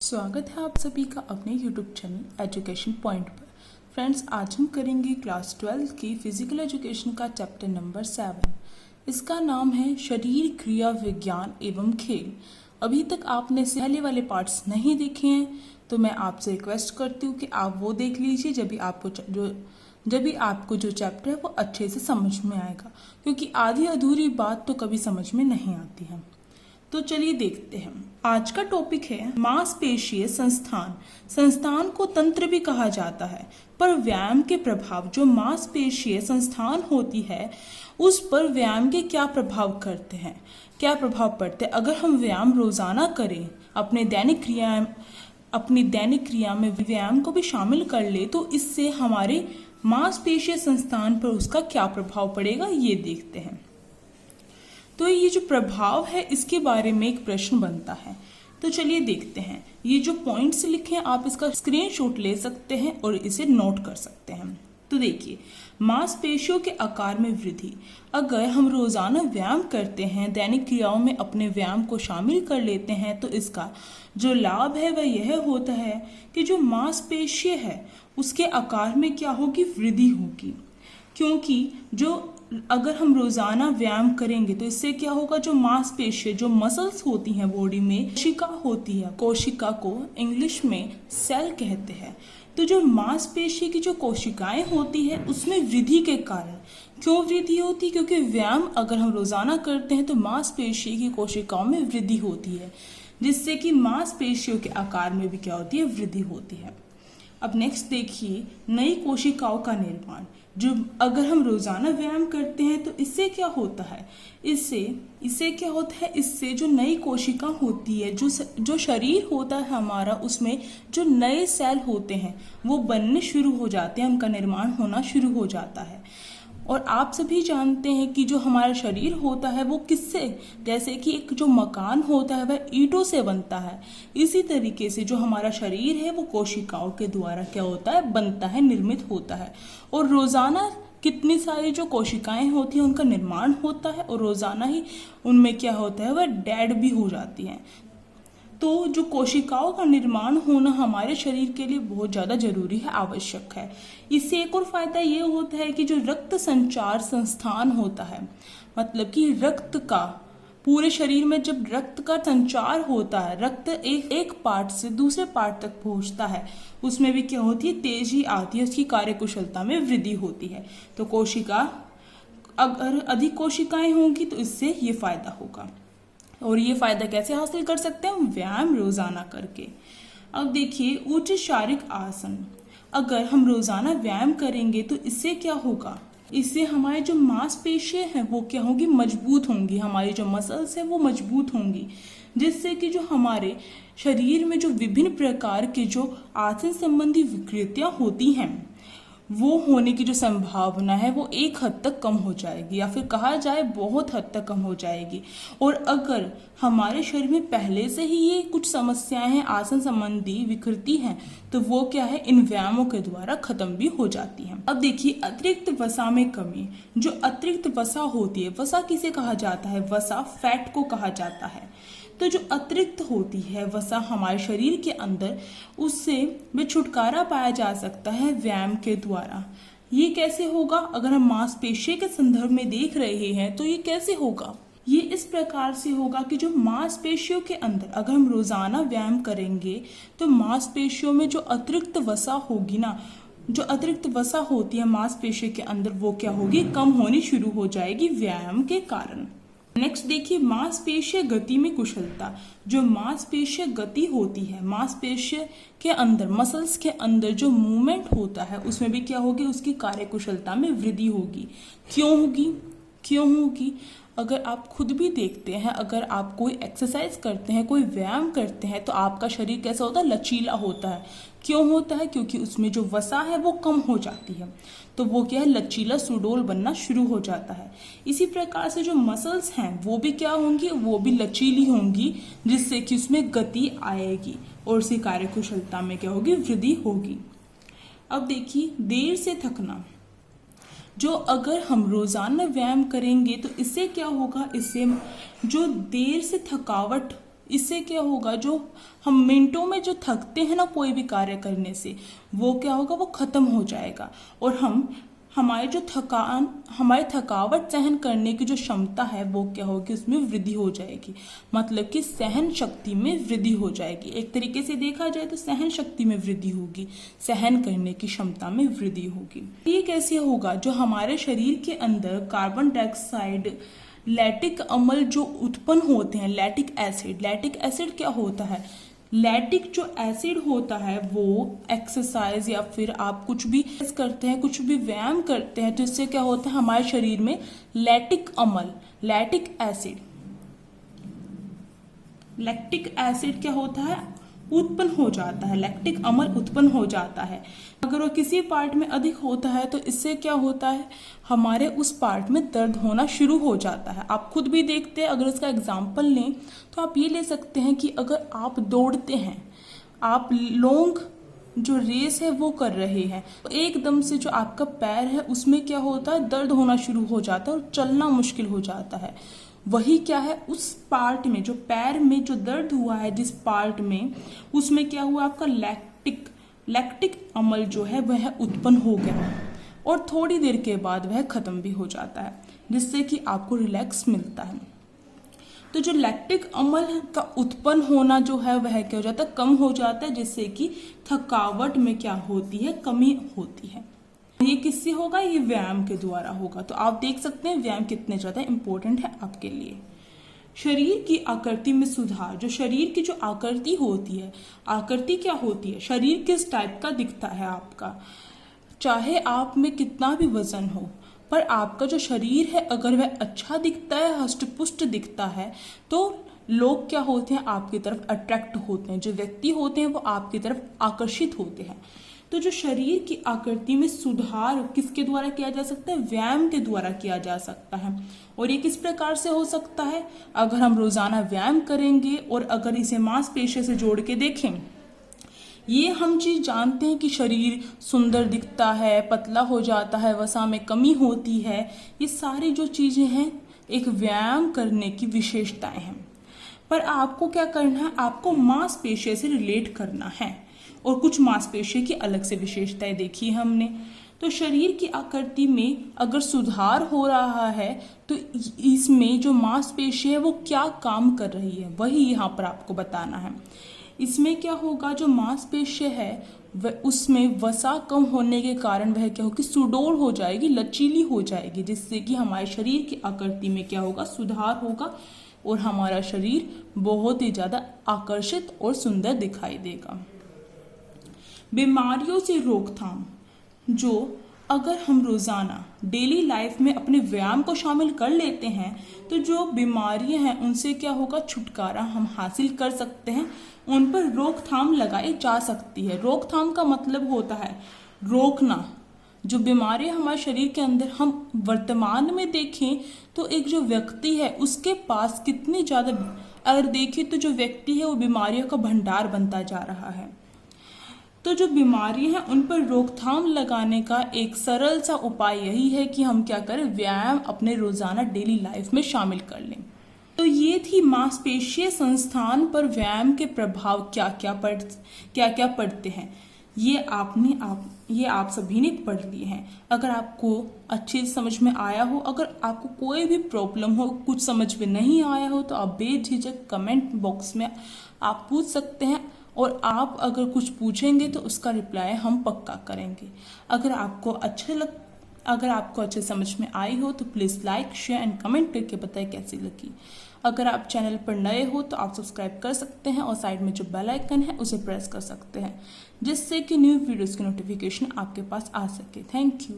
स्वागत है आप सभी का अपने YouTube चैनल एजुकेशन पॉइंट पर। फ्रेंड्स, आज हम करेंगे क्लास 12 की फिजिकल एजुकेशन का चैप्टर नंबर 7। इसका नाम है शरीर क्रिया विज्ञान एवं खेल। अभी तक आपने पहले वाले पार्ट्स नहीं देखे हैं तो मैं आपसे रिक्वेस्ट करती हूँ कि आप वो देख लीजिए जब भी आपको जो चैप्टर है वो अच्छे से समझ में आएगा, क्योंकि आधी अधूरी बात तो कभी समझ में नहीं आती है। तो चलिए देखते हैं। आज का टॉपिक है मांसपेशीय संस्थान। संस्थान को तंत्र भी कहा जाता है, पर व्यायाम के प्रभाव जो मांसपेशीय संस्थान होती है उस पर व्यायाम के क्या प्रभाव करते हैं, क्या प्रभाव पड़ते हैं। अगर हम व्यायाम रोजाना करें, अपनी दैनिक क्रिया में व्यायाम को भी शामिल कर ले तो इससे हमारे मांसपेशीय संस्थान पर उसका क्या प्रभाव पड़ेगा, ये देखते हैं। तो ये जो प्रभाव है इसके बारे में एक प्रश्न बनता है, तो चलिए देखते हैं। ये जो पॉइंट्स लिखे हैं आप इसका स्क्रीनशॉट ले सकते हैं और इसे नोट कर सकते हैं। तो देखिए, मांसपेशियों के आकार में वृद्धि। अगर हम रोजाना व्यायाम करते हैं, दैनिक क्रियाओं में अपने व्यायाम को शामिल कर लेते हैं, तो इसका जो लाभ है वह यह होता है कि जो मांसपेशीय है उसके आकार में क्या होगी, वृद्धि होगी। क्योंकि अगर हम रोजाना व्यायाम करेंगे तो इससे क्या होगा, जो मांसपेशियां जो मसल्स होती हैं बॉडी में, कोशिका होती है, कोशिका को इंग्लिश में सेल कहते हैं। तो जो मांसपेशी की जो कोशिकाएं होती है उसमें वृद्धि के कारण, क्यों वृद्धि होती है, क्योंकि व्यायाम अगर हम रोजाना करते हैं तो मांसपेशी की कोशिकाओं में वृद्धि होती है, जिससे कि मांसपेशियों के आकार में भी क्या होती है, वृद्धि होती है। अब नेक्स्ट देखिए, नई कोशिकाओं का निर्माण। जो अगर हम रोजाना व्यायाम करते हैं तो इससे क्या होता है, इससे क्या होता है, इससे जो नई कोशिका होती है, जो शरीर होता है हमारा, उसमें जो नए सेल होते हैं वो बनने शुरू हो जाते हैं, उनका निर्माण होना शुरू हो जाता है। और आप सभी जानते हैं कि जो हमारा शरीर होता है वो किससे, जैसे कि एक जो मकान होता है वह ईंटों से बनता है, इसी तरीके से जो हमारा शरीर है वो कोशिकाओं के द्वारा क्या होता है, बनता है, निर्मित होता है। और रोजाना कितनी सारी जो कोशिकाएं होती हैं उनका निर्माण होता है और रोजाना ही उनमें क्या होता है, वह डेड भी हो जाती हैं। तो जो कोशिकाओं का निर्माण होना हमारे शरीर के लिए बहुत ज़्यादा जरूरी है, आवश्यक है। इससे एक और फायदा ये होता है कि जो रक्त संचार संस्थान होता है, मतलब कि रक्त का पूरे शरीर में जब रक्त का संचार होता है, रक्त एक पार्ट से दूसरे पार्ट तक पहुंचता है, उसमें भी क्या होती है, तेजी आती है, उसकी कार्यकुशलता में वृद्धि होती है। तो अगर अधिक कोशिकाएं होंगी तो इससे ये फायदा होगा। और ये फायदा कैसे हासिल कर सकते हैं, व्यायाम रोजाना करके। अब देखिए, उच्च शारीरिक आसन। अगर हम रोजाना व्यायाम करेंगे तो इससे क्या होगा, इससे हमारे जो मांसपेशियां हैं वो क्या होगी, मजबूत होंगी, हमारी जो मसल्स है वो मजबूत होंगी, जिससे कि जो हमारे शरीर में जो विभिन्न प्रकार के जो आसन संबंधी विकृतियां होती हैं वो होने की जो संभावना है वो एक हद तक कम हो जाएगी, या फिर कहा जाए बहुत हद तक कम हो जाएगी। और अगर हमारे शरीर में पहले से ही ये कुछ समस्याएं हैं, आसन संबंधी विकृति हैं, तो वो क्या है, इन व्यायामों के द्वारा खत्म भी हो जाती हैं। अब देखिए, अतिरिक्त वसा में कमी। जो अतिरिक्त वसा होती है, वसा किसे कहा जाता है, वसा फैट को कहा जाता है। तो जो अतिरिक्त होती है वसा हमारे शरीर के अंदर, उससे भी छुटकारा पाया जा सकता है व्यायाम के द्वारा। ये कैसे होगा, अगर हम मांसपेशी के संदर्भ में देख रहे हैं तो ये कैसे होगा, ये इस प्रकार से होगा कि जो मांसपेशियों के अंदर अगर हम रोजाना व्यायाम करेंगे तो मांसपेशियों में जो अतिरिक्त वसा होगी ना, जो अतिरिक्त वसा होती है मांसपेशी के अंदर, वो क्या होगी, कम होनी शुरू हो जाएगी व्यायाम के कारण। नेक्स्ट देखिए, मांसपेशीय गति में कुशलता। जो मांसपेशीय गति होती है, मांसपेशीय के अंदर, मसल्स के अंदर जो मूवमेंट होता है उसमें भी क्या होगी, उसकी कार्यकुशलता में वृद्धि होगी। क्यों होगी, अगर आप खुद भी देखते हैं, अगर आप कोई एक्सरसाइज करते हैं, कोई व्यायाम करते हैं, तो आपका शरीर कैसा होता है, लचीला होता है। क्यों होता है, क्योंकि उसमें जो वसा है वो कम हो जाती है, तो वो क्या है, लचीला सुडौल बनना शुरू हो जाता है। इसी प्रकार से जो मसल्स हैं वो भी क्या होंगी, वो भी लचीली होंगी, जिससे कि उसमें गति आएगी और उसकी कार्यकुशलता में क्या होगी, वृद्धि होगी। अब देखिए, देर से थकना। जो अगर हम रोजाना व्यायाम करेंगे तो इससे क्या होगा, इससे जो देर से थकावट इससे क्या होगा, जो हम मिनटों में जो थकते हैं ना कोई भी कार्य करने से, वो क्या होगा, वो खत्म हो जाएगा। और हमारी थकावट सहन करने की जो क्षमता है वो क्या होगी, उसमें वृद्धि हो जाएगी। मतलब कि सहन शक्ति में वृद्धि हो जाएगी। एक तरीके से देखा जाए तो सहन शक्ति में वृद्धि होगी, सहन करने की क्षमता में वृद्धि होगी। ये कैसे होगा, जो हमारे शरीर के अंदर कार्बन डाइऑक्साइड, लैक्टिक अम्ल जो उत्पन्न होते हैं, लैक्टिक एसिड क्या होता है, लैक्टिक जो एसिड होता है वो एक्सरसाइज या फिर आप कुछ भी करते हैं, कुछ भी व्यायाम करते हैं, तो इससे क्या होता है, हमारे शरीर में लैक्टिक एसिड क्या होता है, उत्पन्न हो जाता है, लैक्टिक अम्ल उत्पन्न हो जाता है। अगर वो किसी पार्ट में अधिक होता है तो इससे क्या होता है, हमारे उस पार्ट में दर्द होना शुरू हो जाता है। आप खुद भी देखते हैं, अगर इसका एग्जाम्पल लें तो आप ये ले सकते हैं कि अगर आप दौड़ते हैं, आप लॉन्ग जो रेस है वो कर रहे हैं, तो एकदम से जो आपका पैर है उसमें क्या होता है, दर्द होना शुरू हो जाता है और चलना मुश्किल हो जाता है। वही क्या है, उस पार्ट में, जो पैर में जो दर्द हुआ है जिस पार्ट में, उसमें क्या हुआ, आपका लैक्टिक अम्ल जो है वह उत्पन्न हो गया और थोड़ी देर के बाद वह खत्म भी हो जाता है, जिससे कि आपको रिलैक्स मिलता है। तो जो लैक्टिक अम्ल का उत्पन्न होना जो है वह क्या हो जाता है, कम हो जाता है, जिससे कि थकावट में क्या होती है, कमी होती है। ये किससे होगा, ये व्यायाम के द्वारा होगा। तो आप देख सकते हैं व्यायाम कितने ज्यादा इंपॉर्टेंट है आपके लिए। शरीर की आकृति में सुधार, जो शरीर की जो आकृति होती है, आकृति क्या होती है, शरीर किस टाइप का दिखता है आपका, चाहे आप में कितना भी वजन हो, पर आपका जो शरीर है अगर वह अच्छा दिखता है, हष्ट-पुष्ट दिखता है, तो लोग क्या होते हैं, आपकी तरफ अट्रैक्ट होते हैं, जो व्यक्ति होते हैं वो आपकी तरफ आकर्षित होते हैं। तो जो शरीर की आकृति में सुधार किसके द्वारा किया जा सकता है, व्यायाम के द्वारा किया जा सकता है। और ये किस प्रकार से हो सकता है, अगर हम रोजाना व्यायाम करेंगे और अगर इसे मांसपेशियों से जोड़ के देखें, ये हम चीज जानते हैं कि शरीर सुंदर दिखता है, पतला हो जाता है, वसा में कमी होती है, ये सारी जो चीजें हैं एक व्यायाम करने की विशेषताएं हैं। पर आपको क्या करना है, आपको मांसपेशियों से रिलेट करना है और कुछ मांसपेशियों की अलग से विशेषताएं देखी हमने। तो शरीर की आकृति में अगर सुधार हो रहा है तो इसमें जो मांसपेशी है वो क्या काम कर रही है, वही यहाँ पर आपको बताना है। इसमें क्या होगा, जो मांसपेशी है वह उसमें वसा कम होने के कारण वह क्या होगी, सुडौल हो जाएगी, लचीली हो जाएगी, जिससे कि हमारे शरीर की आकृति में क्या होगा, सुधार होगा और हमारा शरीर बहुत ही ज्यादा आकर्षित और सुंदर दिखाई देगा। बीमारियों से रोकथाम, जो अगर हम रोजाना डेली लाइफ में अपने व्यायाम को शामिल कर लेते हैं तो जो बीमारियां हैं उनसे क्या होगा, छुटकारा हम हासिल कर सकते हैं, उन पर रोकथाम लगाई जा सकती है। रोकथाम का मतलब होता है रोकना। जो बीमारियां हमारे शरीर के अंदर, हम वर्तमान में देखें तो एक जो व्यक्ति है उसके पास कितनी ज्यादा, अगर देखें तो जो व्यक्ति है वो बीमारियों का भंडार बनता जा रहा है। तो जो बीमारी हैं उन पर रोकथाम लगाने का एक सरल सा उपाय यही है कि हम क्या करें, व्यायाम अपने रोजाना डेली लाइफ में शामिल कर लें। तो ये थी मांसपेशीय संस्थान पर व्यायाम के प्रभाव क्या क्या पड़ते हैं, ये आप सभी ने पढ़ लिए हैं। अगर आपको अच्छे समझ में आया हो, अगर आपको कोई भी प्रॉब्लम हो, कुछ समझ में नहीं आया हो, तो आप बेझिझक कमेंट बॉक्स में आप पूछ सकते हैं और आप अगर कुछ पूछेंगे तो उसका रिप्लाई हम पक्का करेंगे। अगर आपको अच्छे समझ में आई हो तो please like, share and comment करके बताएं कैसी लगी। अगर आप चैनल पर नए हो तो आप सब्सक्राइब कर सकते हैं और साइड में जो बेल आइकन है उसे प्रेस कर सकते हैं, जिससे कि न्यू वीडियोस की नोटिफिकेशन आपके पास आ सके। Thank you.